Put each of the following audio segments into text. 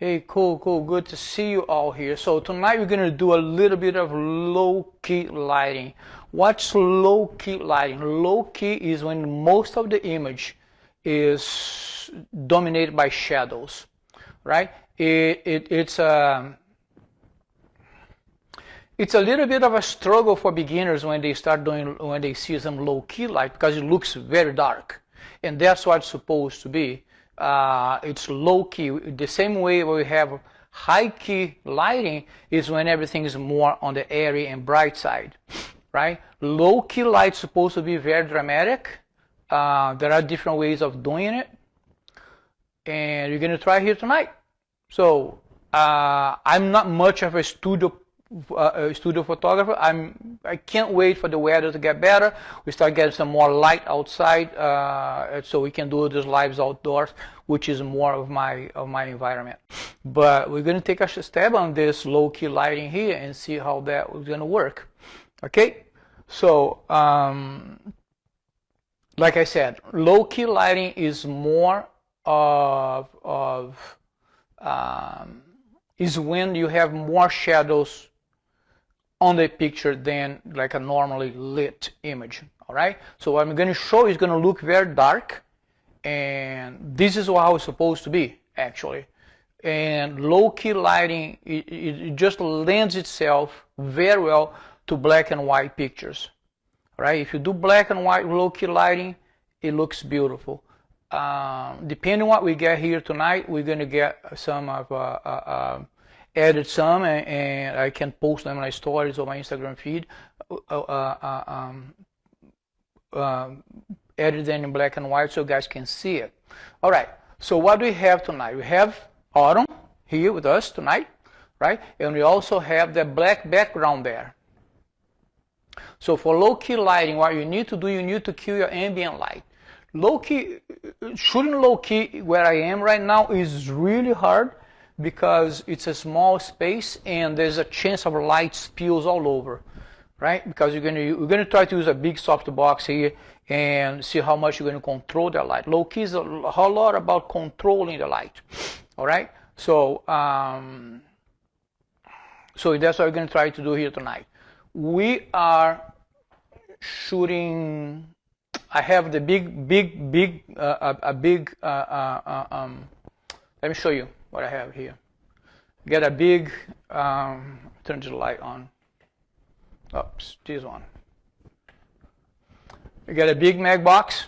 Hey, cool, cool. Good to see you all here. So tonight we're going to do a little bit of low-key lighting. What's low-key lighting? Low-key is when most of the image is dominated by shadows, right? It's a little bit of a struggle for beginners when they see some low-key light because it looks very dark, and that's what it's supposed to be. It's low-key. The same way we have high-key lighting is when everything is more on the airy and bright side, right? Low-key light is supposed to be very dramatic. There are different ways of doing it, and we're going to try here tonight. So I'm not much of a studio photographer. I can't wait for the weather to get better. We start getting some more light outside, so we can do these lives outdoors, which is more of my environment. But we're going to take a step on this low-key lighting here and see how that is going to work. Okay, so like I said, low-key lighting is more is when you have more shadows on the picture than like a normally lit image. All right, so what I'm going to show is going to look very dark, and this is how it's supposed to be actually. And low-key lighting, it just lends itself very well to black and white pictures. All right, if you do black and white low-key lighting, it looks beautiful. Depending on what we get here tonight, we're going to get some of added some, and I can post them in my stories or my Instagram feed. Edit them in black and white so you guys can see it. All right, so what do we have tonight? We have Autumn here with us tonight, right? And we also have the black background there. So for low-key lighting, what you need to do, you need to kill your ambient light. Low-key, shooting low-key where I am right now is really hard because it's a small space and there's a chance of light spills all over, right? Because we're gonna try to use a big softbox here and see how much you're gonna control the light. Low-key is a whole lot about controlling the light, all right? So so that's what we're gonna try to do here tonight. We are shooting. I have the big. Let me show you what I have here. Get a big. Turn the light on. Oops, this one. I got a big mag box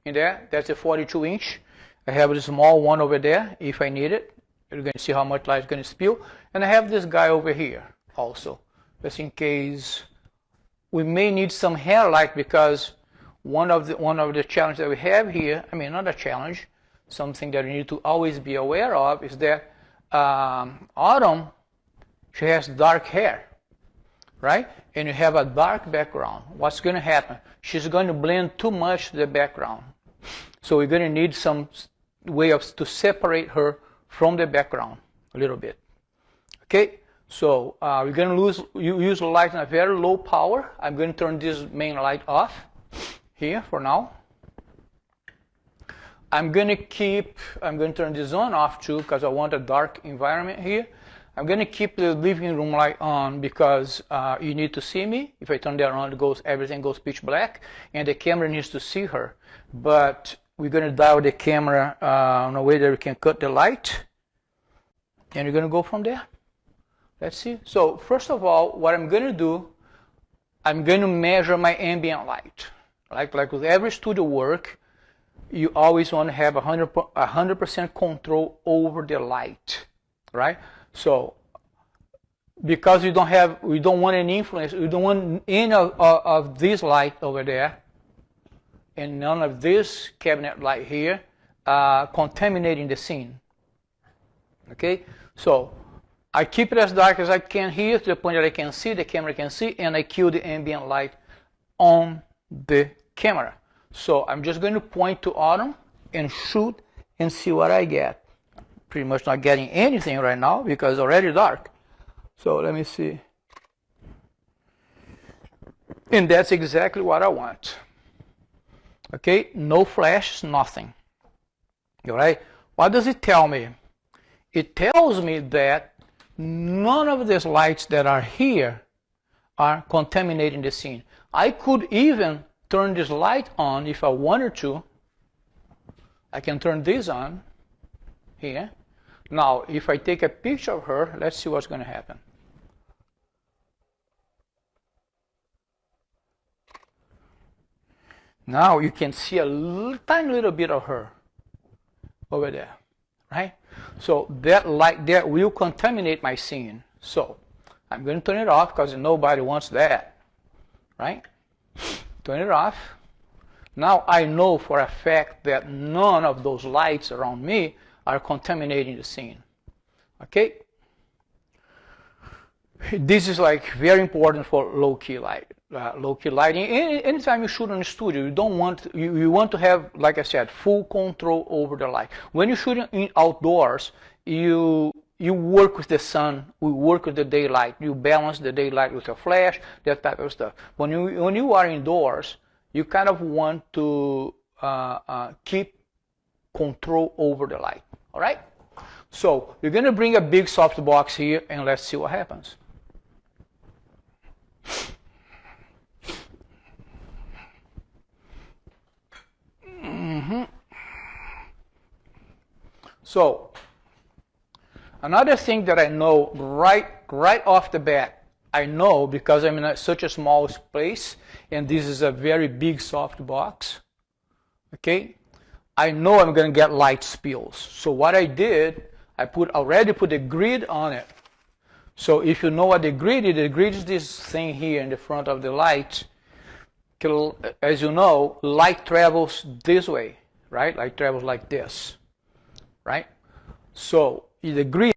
in there. That's a 42-inch. I have a small one over there if I need it. You're going to see how much light is going to spill. And I have this guy over here also, just in case we may need some hair light, because one of the challenges that we have here, I mean, not a challenge, something that you need to always be aware of is that Autumn, she has dark hair, right? And you have a dark background. What's going to happen? She's going to blend too much to the background. So we're going to need some way to separate her from the background a little bit. Okay? So we're going to use light in a very low power. I'm going to turn this main light off here for now. I'm going to turn this on off too because I want a dark environment here. I'm going to keep the living room light on because you need to see me. If I turn that on, everything goes pitch black, and the camera needs to see her. But we're going to dial the camera in a way that we can cut the light, and we're going to go from there. Let's see. So first of all, what I'm going to do, I'm going to measure my ambient light. Like with every studio work, you always want to have 100% control over the light, right? So because we don't want any influence, we don't want any of this light over there, and none of this cabinet light here contaminating the scene. Okay, so I keep it as dark as I can here to the point that I can see, the camera can see, and I kill the ambient light on the camera. So I'm just going to point to Autumn and shoot and see what I get. Pretty much not getting anything right now because it's already dark. So let me see. And that's exactly what I want. Okay, no flash, nothing. All right, what does it tell me? it tells me that none of these lights that are here are contaminating the scene. I could even turn this light on if I wanted to. I can turn this on here. Now, if I take a picture of her, let's see what's going to happen. Now you can see a tiny little bit of her over there, right? So that light there will contaminate my scene. So I'm going to turn it off because nobody wants that, right? Turn it off. Now I know for a fact that none of those lights around me are contaminating the scene. Okay? This is like very important for low-key light. Low-key lighting. Anytime you shoot in a studio, you don't want you want to have, like I said, full control over the light. When you shoot in outdoors, you work with the sun, we work with the daylight. You balance the daylight with a flash, that type of stuff. When you are indoors, you kind of want to keep control over the light. All right. So you're going to bring a big soft box here, and let's see what happens. So another thing that I know right off the bat, I know because I'm in such a small space, and this is a very big soft box. Okay, I know I'm going to get light spills. So what I did, I already put a grid on it. So if you know what the grid is this thing here in the front of the light. As you know, light travels this way, right? Light travels like this, right? So the grid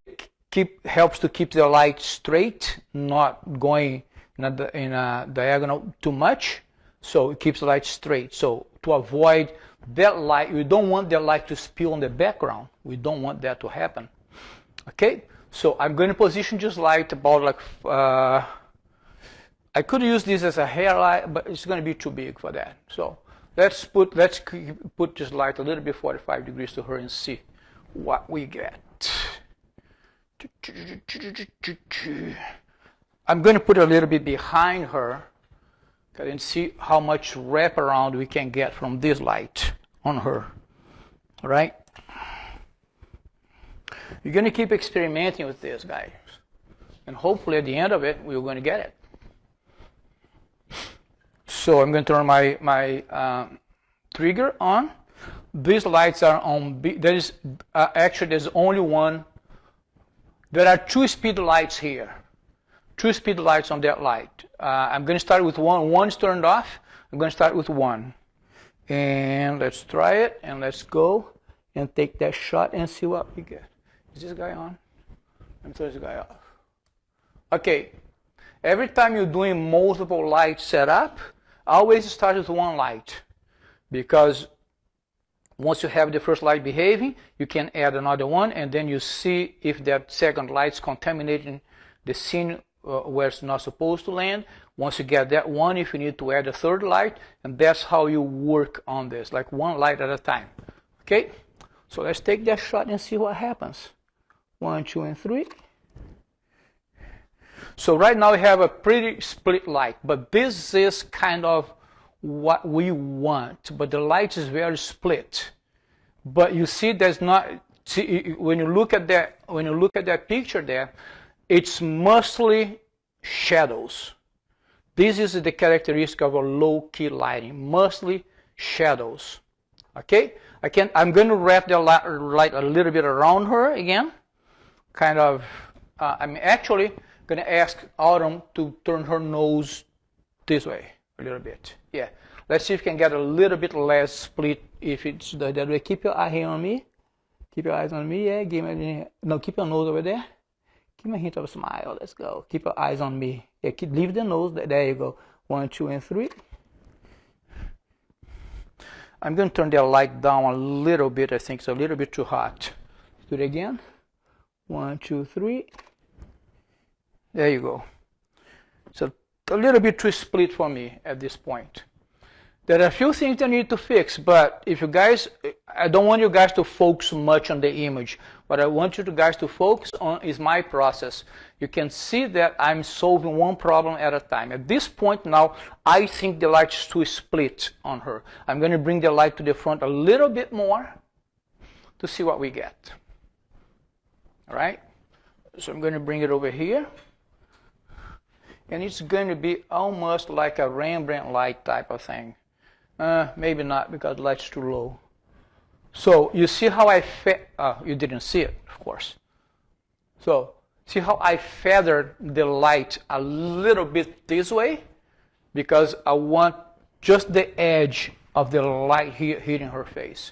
helps to keep the light straight, not going in a diagonal too much. So it keeps the light straight. So to avoid that light, we don't want the light to spill on the background. We don't want that to happen. Okay? So I'm going to position this light about like, I could use this as a hair light, but it's going to be too big for that. So let's put this light a little bit 45 degrees to her and see what we get. I'm going to put a little bit behind her and see how much wraparound we can get from this light on her. All right? You're going to keep experimenting with this, guys. And hopefully at the end of it, we're going to get it. So I'm going to turn my trigger on. These lights are on B. There is actually there's only one. There are two speed lights here. Two speed lights on that light. I'm going to start with one. One's turned off. I'm going to start with one. And let's try it. And let's go and take that shot and see what we get. Is this guy on? Let me turn this guy off. Okay. Every time you're doing multiple light setup, always start with one light, because once you have the first light behaving, you can add another one, and then you see if that second light's contaminating the scene where it's not supposed to land. Once you get that one, if you need to add a third light, and that's how you work on this, like one light at a time. Okay, so let's take that shot and see what happens. 1, 2, and 3. So right now we have a pretty split light, but this is kind of what we want. But the light is very split. But you see, there's not. See, when you look at that picture there, it's mostly shadows. This is the characteristic of a low-key lighting, mostly shadows. Okay, I'm going to wrap the light a little bit around her again. Kind of. I'm actually going to ask Autumn to turn her nose this way a little bit. Yeah. Let's see if we can get a little bit less split if it's that way. Keep your eye here on me. Keep your eyes on me. Yeah. Keep your nose over there. Give me a hint of a smile. Let's go. Keep your eyes on me. Yeah. Leave the nose. There you go. 1, 2, and 3. I'm going to turn the light down a little bit. I think it's a little bit too hot. Do it again. 1, 2, 3. There you go. So a little bit too split for me at this point. There are a few things I need to fix, but if you guys, I don't want you guys to focus much on the image. What I want you guys to focus on is my process. You can see that I'm solving one problem at a time. At this point now, I think the light is too split on her. I'm going to bring the light to the front a little bit more to see what we get. All right? So I'm going to bring it over here. And it's going to be almost like a Rembrandt light type of thing. Maybe not, because the light's too low. So you see how you didn't see it, of course. So see how I feathered the light a little bit this way? Because I want just the edge of the light here hitting her face.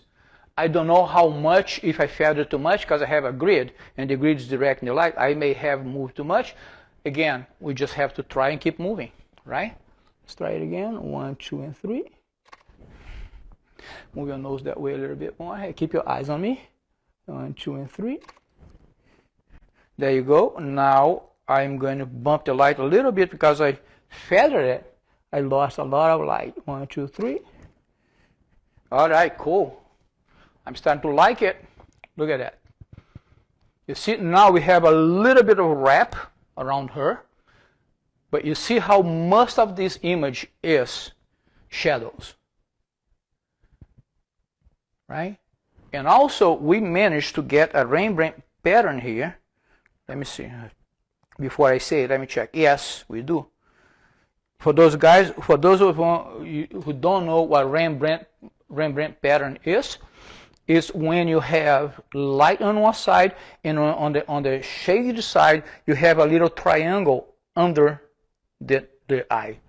I don't know how much, if I feather too much, because I have a grid, and the grid is directing the light, I may have moved too much. Again, we just have to try and keep moving, right? Let's try it again. 1, 2, and 3. Move your nose that way a little bit more. Hey, keep your eyes on me. 1, 2, and 3. There you go. Now I'm going to bump the light a little bit because I feathered it. I lost a lot of light. 1, 2, 3. All right, cool. I'm starting to like it. Look at that. You see, now we have a little bit of wrap around her. But you see how most of this image is shadows. Right? And also, we managed to get a Rembrandt pattern here. Let me see. Before I say it, let me check. Yes, we do. For those guys, for those of you who don't know what Rembrandt pattern is when you have light on one side and on the shaded side you have a little triangle under the eye.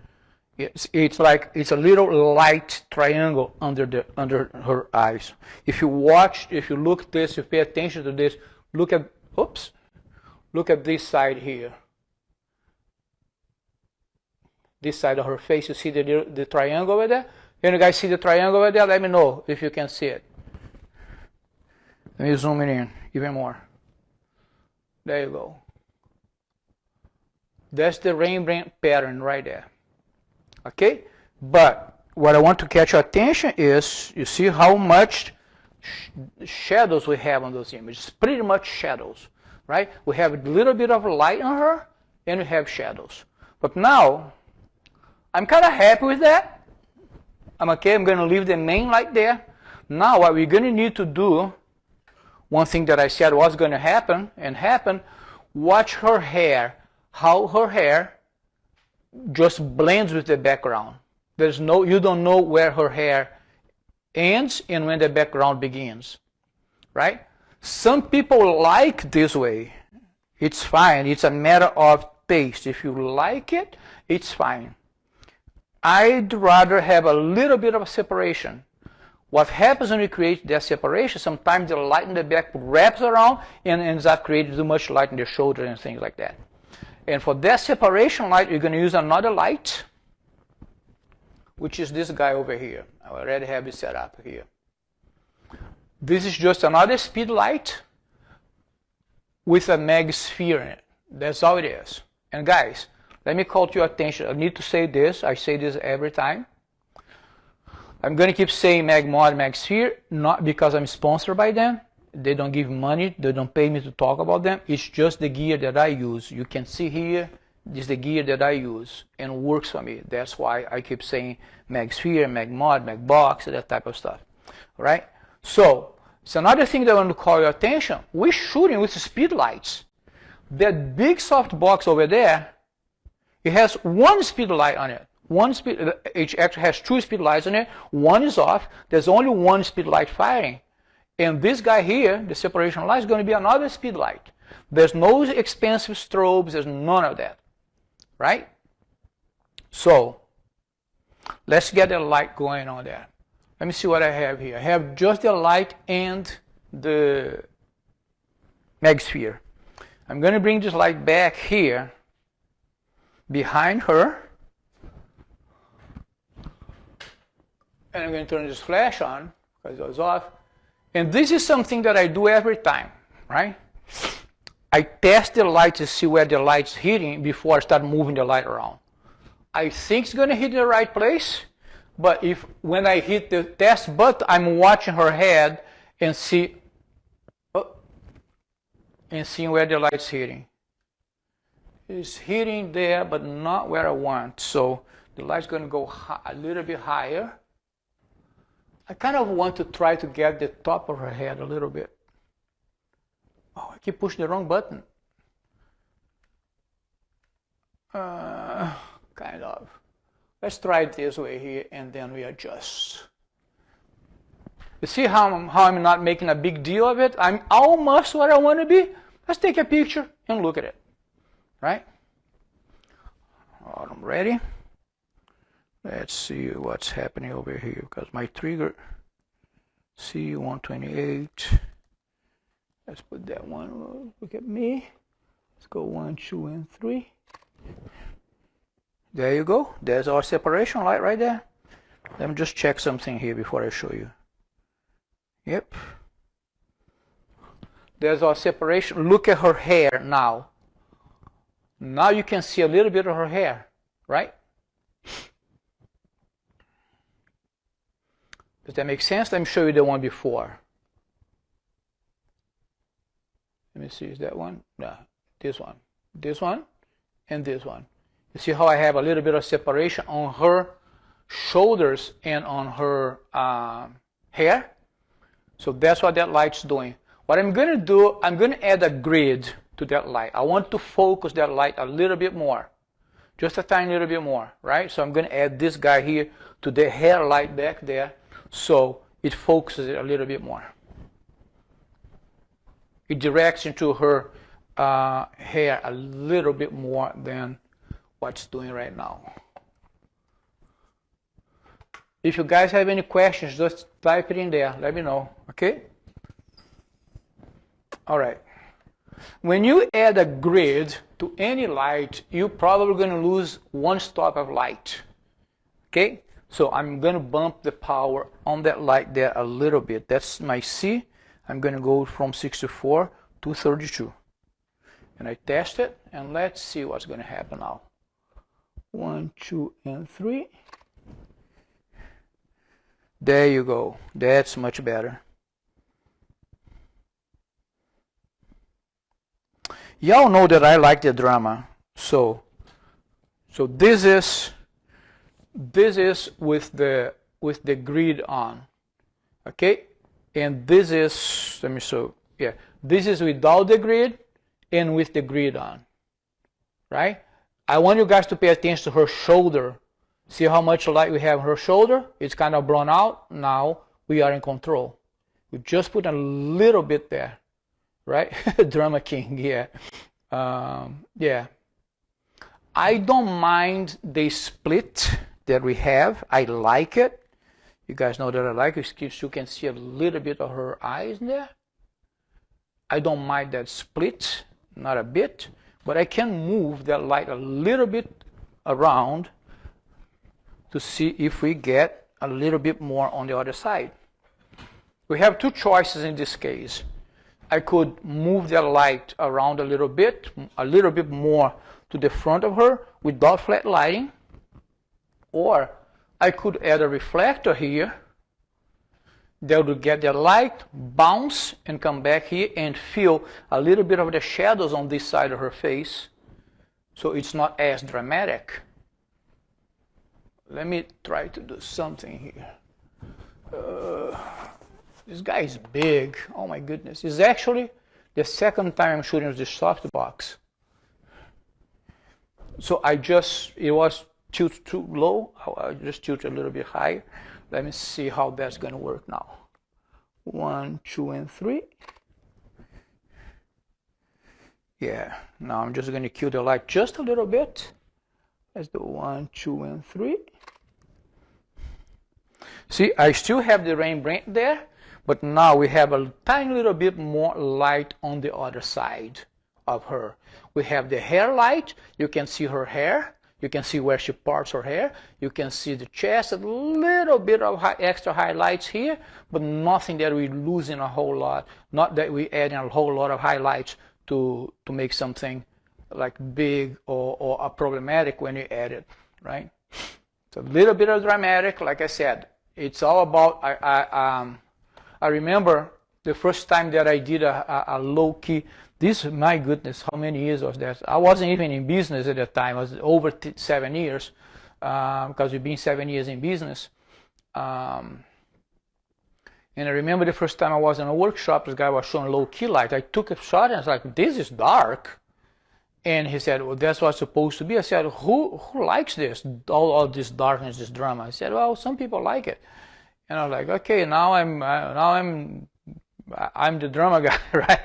It's like it's a little light triangle under her eyes. If you look at this, you pay attention to this. Look at this side here. This side of her face, you see the triangle over there? Can you guys see the triangle over there? Let me know if you can see it. Let me zoom it in even more. There you go. That's the Rembrandt pattern right there. Okay? But what I want to catch your attention is, you see how much shadows we have on those images. Pretty much shadows, right? We have a little bit of light on her, and we have shadows. But now, I'm kind of happy with that. I'm okay. I'm going to leave the main light there. Now, what we're going to need to do, one thing that I said was going to happen, watch her hair, how her hair just blends with the background. You don't know where her hair ends and when the background begins, right? Some people like this way. It's fine. It's a matter of taste. If you like it, it's fine. I'd rather have a little bit of a separation. What happens when we create that separation, sometimes the light in the back wraps around and ends up creating too much light in the shoulder and things like that. And for that separation light, you're going to use another light, which is this guy over here. I already have it set up here. This is just another speed light with a mag sphere in it. That's all it is. And guys, let me call to your attention. I need to say this. I say this every time. I'm going to keep saying mag mod, mag sphere, not because I'm sponsored by them. They don't give money. They don't pay me to talk about them. It's just the gear that I use. You can see here, this is the gear that I use and works for me. That's why I keep saying mag sphere, mag mod, mag box, that type of stuff. All right? So, it's another thing that I want to call your attention. We're shooting with speed lights. That big soft box over there, it has one speed light on it. It actually has two speed lights on it. One is off. There's only one speed light firing. And this guy here, the separation light, is going to be another speed light. There's no expensive strobes. There's none of that. Right? So, let's get the light going on there. Let me see what I have here. I have just the light and the mag sphere. I'm going to bring this light back here behind her. And I'm going to turn this flash on because it was off. And this is something that I do every time, right? I test the light to see where the light's hitting before I start moving the light around. I think it's going to hit in the right place. But when I hit the test button, I'm watching her head and seeing where the light's hitting. It's hitting there, but not where I want. So the light's going to go a little bit higher. I kind of want to try to get the top of her head a little bit. Oh, I keep pushing the wrong button. Kind of. Let's try it this way here, and then we adjust. You see how I'm not making a big deal of it? I'm almost where I want to be. Let's take a picture and look at it. Right? All right, I'm ready. Let's see what's happening over here, because my trigger, C128. Let's put that one, look at me. Let's go 1, 2, and 3. There you go. There's our separation light right there. Let me just check something here before I show you. Yep. There's our separation. Look at her hair now. Now you can see a little bit of her hair, right? Does that make sense? Let me show you the one before. Let me see, is that one? No, this one, and this one. You see how I have a little bit of separation on her shoulders and on her hair? So that's what that light's doing. What I'm going to do, I'm going to add a grid to that light. I want to focus that light a little bit more. Just a tiny little bit more, right? So I'm going to add this guy here to the hair light back there so it focuses it a little bit more. It directs into her hair a little bit more than what's doing right now. If you guys have any questions, just type it in there. Let me know, okay? All right. When you add a grid to any light, you're probably going to lose one stop of light, okay? So I'm going to bump the power on that light there a little bit. That's my C. I'm going to go from 64 to 32. And I test it, and let's see what's going to happen now. 1, 2, and 3. There you go. That's much better. Y'all know that I like the drama. So this is with the grid on. Okay? And this is, let me show, yeah, this is without the grid and with the grid on, right? I want you guys to pay attention to her shoulder. See how much light we have on her shoulder? It's kind of blown out. Now we are in control. We just put a little bit there, right? Drama king, yeah. Yeah. I don't mind the split that we have. I like it. You guys know that I like it. You can see a little bit of her eyes there. I don't mind that split, not a bit, but I can move that light a little bit around to see if we get a little bit more on the other side. We have two choices in this case. I could move that light around a little bit more to the front of her without flat lighting, or I could add a reflector here that would get the light, bounce, and come back here and feel a little bit of the shadows on this side of her face, so it's not as dramatic. Let me try to do something here. This guy is big. Oh my goodness. It's actually the second time I'm shooting with this softbox. So it was tilted too low. I just tilted a little bit higher. Let me see how that's going to work now. 1, 2, and 3. Yeah. Now I'm just going to kill the light just a little bit. Let's do 1, 2, and 3. See, I still have the Rembrandt there, but now we have a tiny little bit more light on the other side of her. We have the hair light. You can see her hair. You can see where she parts her hair. You can see the chest, a little bit of extra highlights here, but nothing that we're losing a whole lot. Not that we're adding a whole lot of highlights to make something like big or problematic when you add it, right? It's a little bit of dramatic, like I said. It's all about, I remember the first time that I did a low-key, my goodness, how many years was that? I wasn't even in business at that time. I was over 7 years, because we've been 7 years in business. And I remember the first time I was in a workshop, this guy was showing low-key light. I took a shot and I was like, this is dark. And he said, well, that's what it's supposed to be. I said, who likes this, all this darkness, this drama? I said, well, some people like it. And I was like, okay, now I'm the drama guy, right?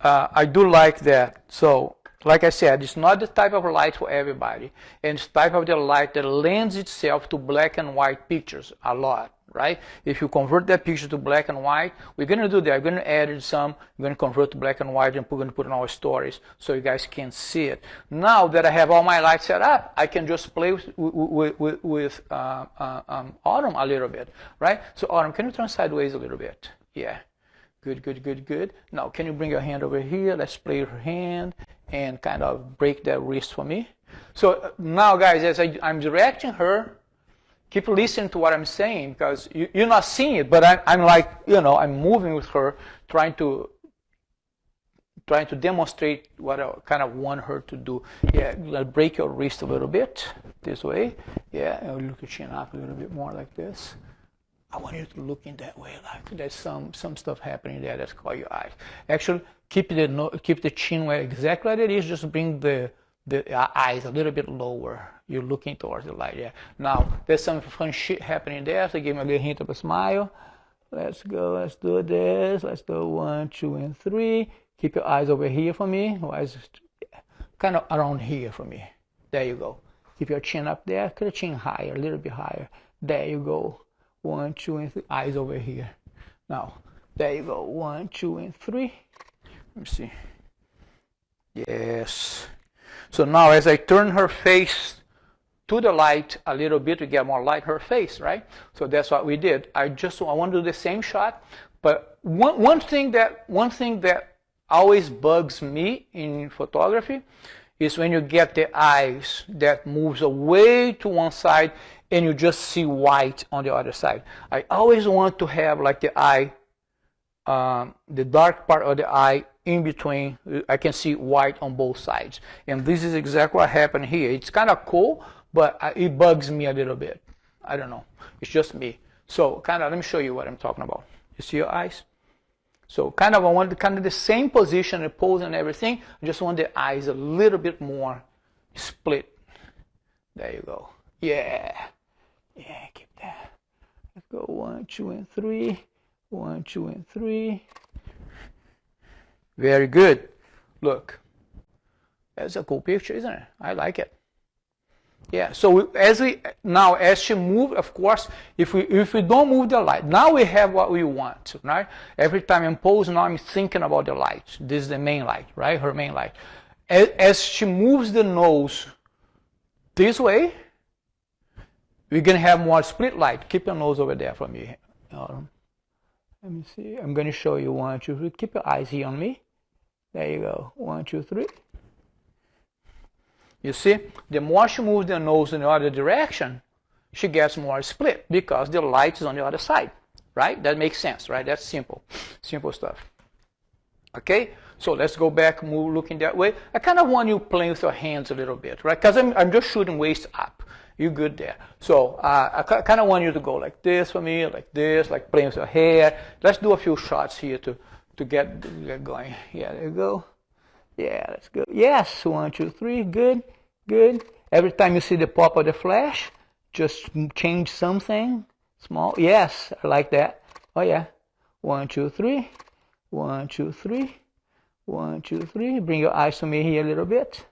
I do like that. So, like I said, it's not the type of light for everybody. And it's the type of the light that lends itself to black and white pictures a lot, right? If you convert that picture to black and white, we're going to do that. We're going to add some. We're going to convert to black and white, and we're going to put in our stories so you guys can see it. Now that I have all my lights set up, I can just play with Autumn a little bit, right? So Autumn, can you turn sideways a little bit? Yeah. Good, good, good, good. Now, can you bring your hand over here? Let's play her hand and kind of break that wrist for me. So now, guys, as I'm directing her, keep listening to what I'm saying, because you're not seeing it, but I'm like, I'm moving with her, trying to demonstrate what I kind of want her to do. Yeah, break your wrist a little bit this way. Yeah, and look your chin up a little bit more like this. I want you to look in that way, like there's some stuff happening there that's called your eyes. Actually, keep the chin where exactly like it is. Just bring the eyes a little bit lower. You're looking towards the light. Yeah. Now there's some fun shit happening there. So give me a little hint of a smile. Let's go. Let's do this. Let's do 1, 2, and 3. Keep your eyes over here for me. Eyes kind of around here for me. There you go. Keep your chin up there. Keep the chin higher, a little bit higher. There you go. 1, 2, and 3. Eyes over here. Now, there you go. 1, 2, and 3. Let me see. Yes. So now, as I turn her face to the light a little bit to get more light her face, right? So that's what we did. I want to do the same shot, but one thing that always bugs me in photography is when you get the eyes that moves away to one side and you just see white on the other side. I always want to have like the eye, the dark part of the eye in between. I can see white on both sides. And this is exactly what happened here. It's kind of cool, but it bugs me a little bit. I don't know. It's just me. So let me show you what I'm talking about. You see your eyes? So I want the same position, the pose and everything. I just want the eyes a little bit more split. There you go. Yeah. Yeah, keep that. Let's go 1, 2, and 3. 1, 2, and 3. Very good. Look. That's a cool picture, isn't it? I like it. Yeah, so as she moves, of course, if we don't move the light, now we have what we want, right? Every time I'm posing, now I'm thinking about the light. This is the main light, right? Her main light. As she moves the nose this way, we're going to have more split light. Keep your nose over there for me. Let me see. I'm going to show you 1, 2, 3. Keep your eyes here on me. There you go. 1, 2, 3. You see, the more she moves the nose in the other direction, she gets more split because the light is on the other side, right? That makes sense, right? That's simple stuff. Okay, so let's go back, looking that way. I kind of want you playing with your hands a little bit, right? Because I'm just shooting waist up. You're good there. So I kind of want you to go like this for me, like this, like playing with your hair. Let's do a few shots here to get going. Yeah, there you go. Yeah, let's go. Yes, 1, 2, 3. Good, good. Every time you see the pop of the flash, just change something small. Yes, I like that. Oh yeah. 1, 2, 3. 1, 2, 3. 1, 2, 3. Bring your eyes to me here a little bit.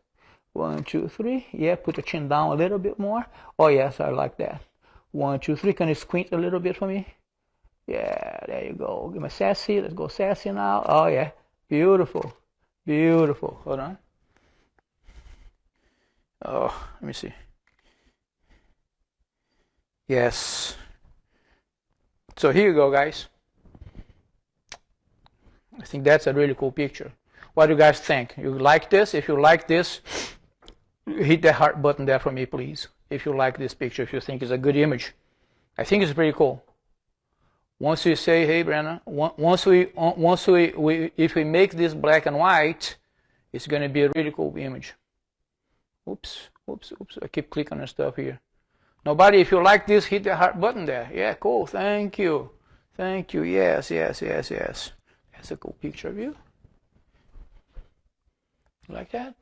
1, 2, 3. Yeah, put your chin down a little bit more. Oh yes, I like that. 1, 2, 3. Can you squint a little bit for me? Yeah, there you go. Give me sassy. Let's go sassy now. Oh yeah, beautiful. Beautiful. Hold on. Oh, let me see. Yes. So here you go, guys. I think that's a really cool picture. What do you guys think? You like this? If you like this, hit that heart button there for me, please. if you like this picture, if you think it's a good image. I think it's pretty cool. Once we say, hey, Brenna, if we make this black and white, it's going to be a really cool image. Oops. I keep clicking on stuff here. Nobody, if you like this, hit the heart button there. Yeah, cool. Thank you. Yes. That's a cool picture of you. Like that?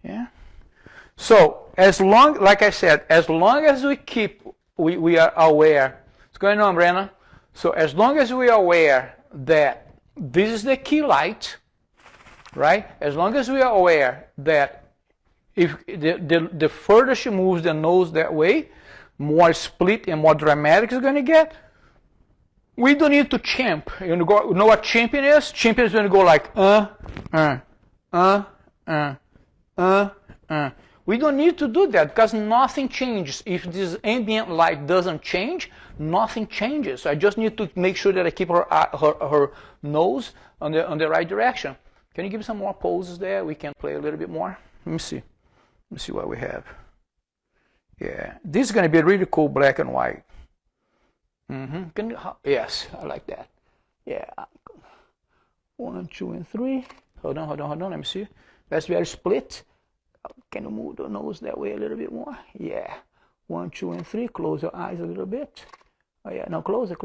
Yeah. So, like I said, as long as we are aware. What's going on, Brenna? So, as long as we are aware that this is the key light, right? As long as we are aware that if the further she moves the nose that way, more split and more dramatic it's going to get. We don't need to chimp. You know what chimping is? Chimping is going to go like, We don't need to do that because nothing changes. If this ambient light doesn't change, nothing changes. I just need to make sure that I keep her nose on the right direction. Can you give me some more poses there? We can play a little bit more. Let me see. Let me see what we have. Yeah, this is going to be really cool black and white. Yes, I like that. Yeah. 1, 2, and 3. Hold on. Let me see. That's very split. Can you move the nose that way a little bit more? Yeah. 1, 2, and 3. Close your eyes a little bit. Oh yeah. No, close it.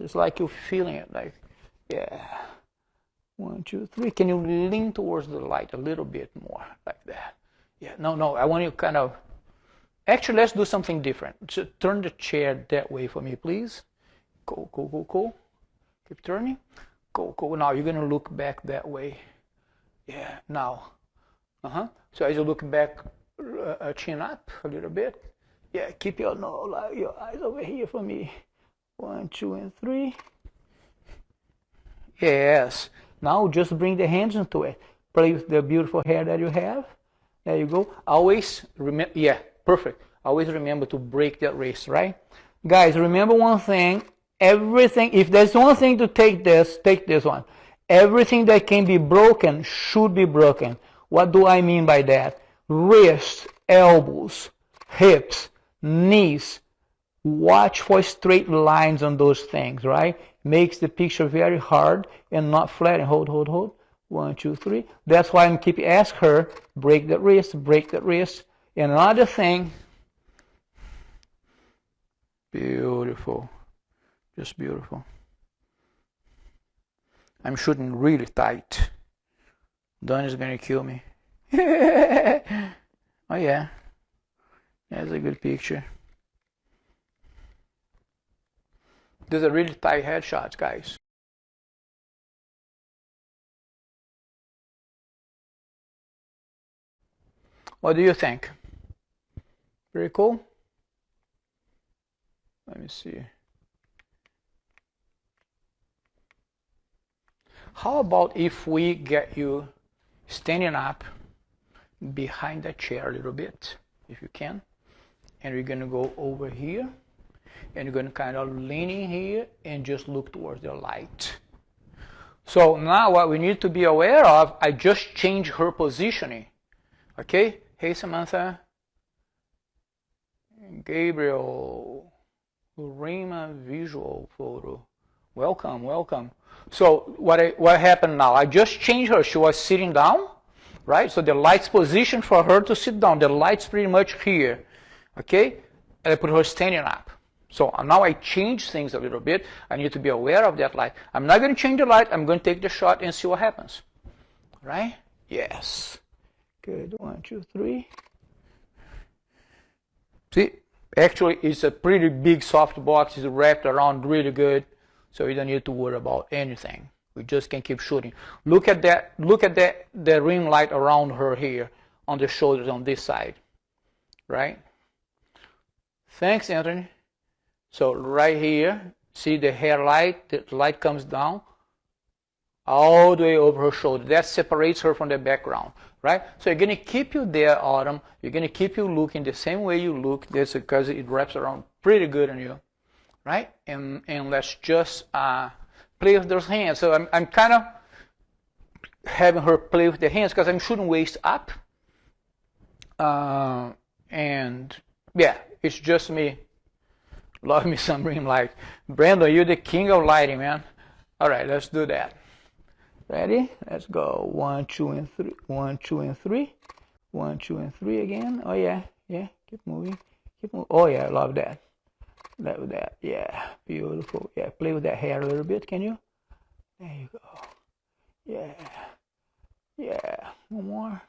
It's like you're feeling it. Like, yeah. 1, 2, 3. Can you lean towards the light a little bit more, like that? Yeah. No. I want you kind of. Actually, let's do something different. So turn the chair that way for me, please. Cool. Keep turning. Cool. Now you're gonna look back that way. Yeah. Now. So as you look back, chin up a little bit. Yeah. Keep your eyes over here for me. 1, 2, and 3. Yes. Now just bring the hands into it. Play with the beautiful hair that you have. There you go. Always remember. Yeah. Perfect. Always remember to break that wrist, right? Guys, remember one thing. Everything, if there's one thing to take this one. Everything that can be broken should be broken. What do I mean by that? Wrists, elbows, hips, knees. Watch for straight lines on those things, right? Makes the picture very hard and not flat. And hold. 1, 2, 3. That's why I'm keep ask her, break that wrist. And another thing, beautiful, just beautiful. I'm shooting really tight. Don is going to kill me. Oh yeah, that's a good picture. These are really tight headshots, guys. What do you think? Pretty cool? Let me see. How about if we get you standing up behind the chair a little bit, if you can, and we're going to go over here, and you're going to kind of lean in here and just look towards the light. So now what we need to be aware of, I just changed her positioning. Okay? Hey, Samantha. Gabriel. Rima visual photo. Welcome. So what happened now? I just changed her. She was sitting down, right? So the light's position for her to sit down. The light's pretty much here. Okay? And I put her standing up. So now I change things a little bit. I need to be aware of that light. I'm not going to change the light. I'm going to take the shot and see what happens. Right? Yes. Good. 1, 2, 3. See? Actually, it's a pretty big soft box. It's wrapped around really good. So you don't need to worry about anything. We just can keep shooting. Look at that. Look at the ring light around her here on the shoulders on this side. Right? Thanks, Anthony. So right here, see the hair light? The light comes down all the way over her shoulder. That separates her from the background. Right? So you're going to keep you there, Autumn. You're going to keep you looking the same way you look. That's because it wraps around pretty good on you. Right? And let's just play with those hands. So I'm kind of having her play with the hands because I'm shooting waist up. And Yeah, it's just me. Love me some rim light. Brandon, you're the king of lighting, man. All right, let's do that. Ready? Let's go. 1, 2, and 3. 1, 2, and 3. 1, 2, and 3 again. Oh yeah, yeah. Keep moving. Keep moving. Oh yeah, I love that. Love that. Yeah, beautiful. Yeah, play with that hair a little bit, can you? There you go. Yeah. Yeah. One more.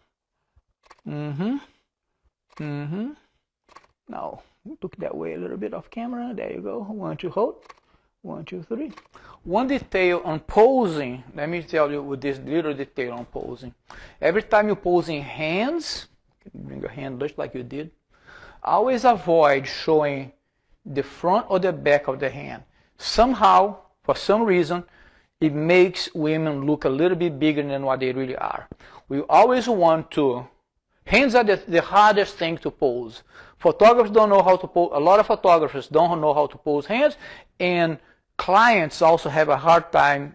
Now, look that way a little bit off camera. There you go. 1, 2, hold. 1, 2, 3. One detail on posing, let me tell you with this little detail on posing. Every time you pose in hands, bring your hand just like you did, always avoid showing the front or the back of the hand. Somehow, for some reason, it makes women look a little bit bigger than what they really are. We always want to, hands are the hardest thing to pose. Photographers don't know how to pose, a lot of photographers don't know how to pose hands, and clients also have a hard time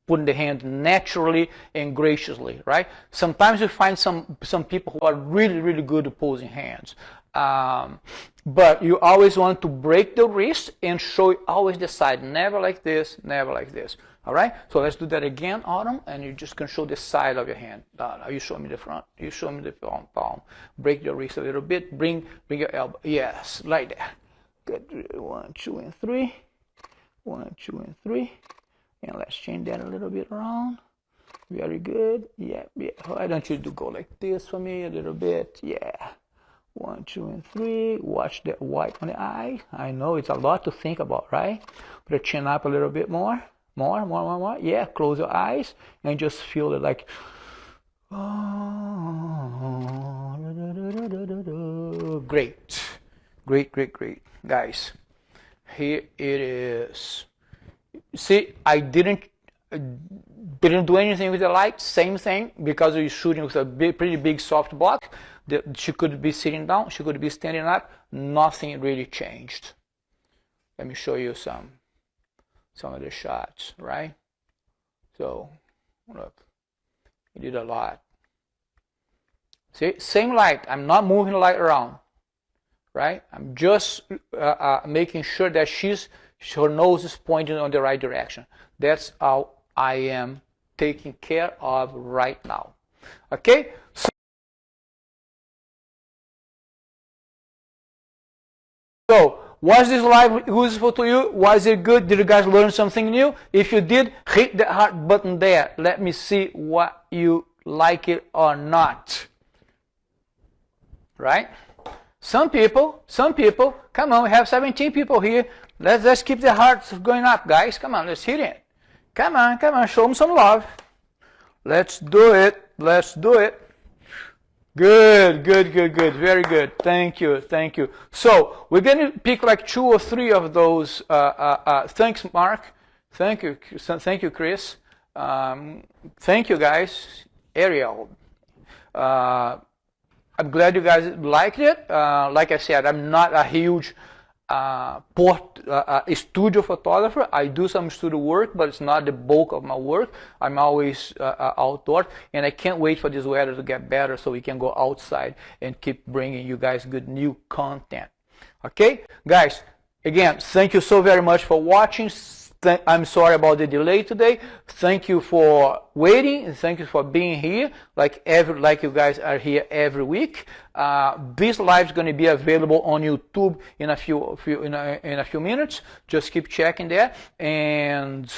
putting the hand naturally and graciously, right? Sometimes you find some people who are really, really good at posing hands. But you always want to break the wrist and show always the side, never like this, never like this. All right, so let's do that again, Autumn, and you just can show the side of your hand. You show me the front, you show me the palm. Break your wrist a little bit, bring your elbow. Yes, like that. Good. 1, 2, and 3. 1, 2, and 3. And let's change that a little bit around. Very good. Yeah, yeah. Why don't you go like this for me a little bit? Yeah. 1, 2, and 3. Watch that white on the eye. I know it's a lot to think about, right? Put your chin up a little bit more. More. Yeah, close your eyes and just feel it like. Great. Guys, here it is. See, I didn't do anything with the light. Same thing, because you're shooting with a pretty big soft box. She could be sitting down, she could be standing up. Nothing really changed. Let me show you some of the shots, right? So, look, he did a lot. See, same light. I'm not moving the light around, right? I'm just making sure that her nose is pointing on the right direction. That's how I am taking care of right now. Okay? So, was this live useful to you? Was it good? Did you guys learn something new? If you did, hit the heart button there. Let me see what you like it or not. Right? Some people, come on, we have 17 people here. Let's keep the hearts going up, guys. Come on, let's hit it. Come on, show them some love. Let's do it. Good. Very good. Thank you. So we're going to pick like 2 or 3 of those. Thanks, Mark. Thank you, Chris. Thank you, guys. Ariel. I'm glad you guys liked it. Like I said, I'm not a huge studio photographer. I do some studio work, but it's not the bulk of my work. I'm always outdoors, and I can't wait for this weather to get better so we can go outside and keep bringing you guys good new content. Okay, guys, again, thank you so very much for watching. I'm sorry about the delay today. Thank you for waiting, and thank you for being here. Like you guys are here every week. This live is going to be available on YouTube in a few minutes. Just keep checking there, and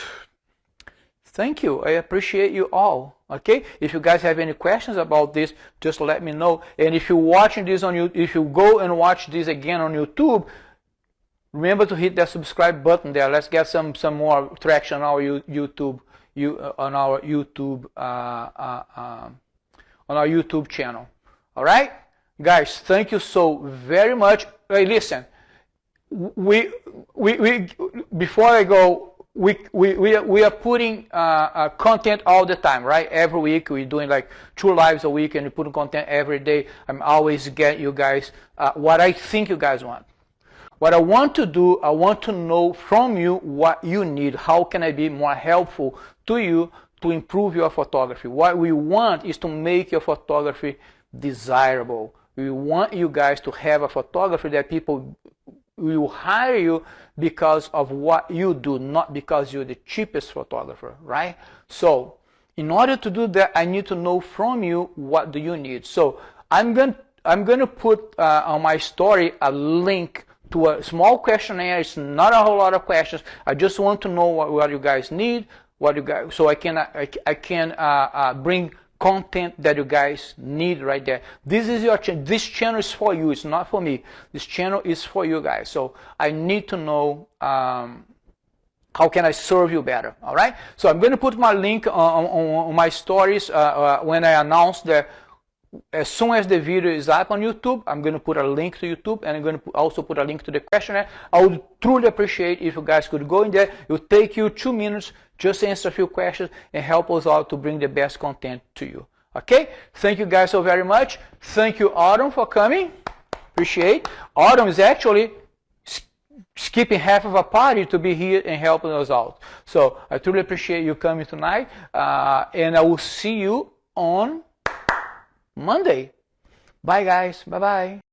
thank you. I appreciate you all. Okay, if you guys have any questions about this, just let me know. And if you're watching this on YouTube, if you go and watch this again on YouTube, remember to hit that subscribe button there. Let's get some more traction on our YouTube channel. All right, guys. Thank you so very much. Hey, listen. We before I go, we are putting content all the time, right? Every week we're doing like 2 lives a week, and we're putting content every day. I'm always getting you guys what I think you guys want. What I want to do, I want to know from you what you need. How can I be more helpful to you to improve your photography? What we want is to make your photography desirable, We want you guys to have a photography that people will hire you because of what you do, not because you're the cheapest photographer, right? So in order to do that, I need to know from you what do you need. So I'm going to put on my story a link to a small questionnaire. It's not a whole lot of questions. I just want to know what you guys need, so I can bring content that you guys need right there. This is your channel. This channel is for you. It's not for me. This channel is for you guys. So I need to know how can I serve you better. All right. So I'm going to put my link on my stories when I announce that. As soon as the video is up on YouTube, I'm going to put a link to YouTube, and I'm going to also put a link to the questionnaire. I would truly appreciate if you guys could go in there. It will take you 2 minutes, just answer a few questions and help us out to bring the best content to you. Okay? Thank you guys so very much. Thank you, Autumn, for coming. Appreciate. Autumn is actually skipping half of a party to be here and helping us out. So I truly appreciate you coming tonight, and I will see you on Monday. Bye, guys. Bye-bye.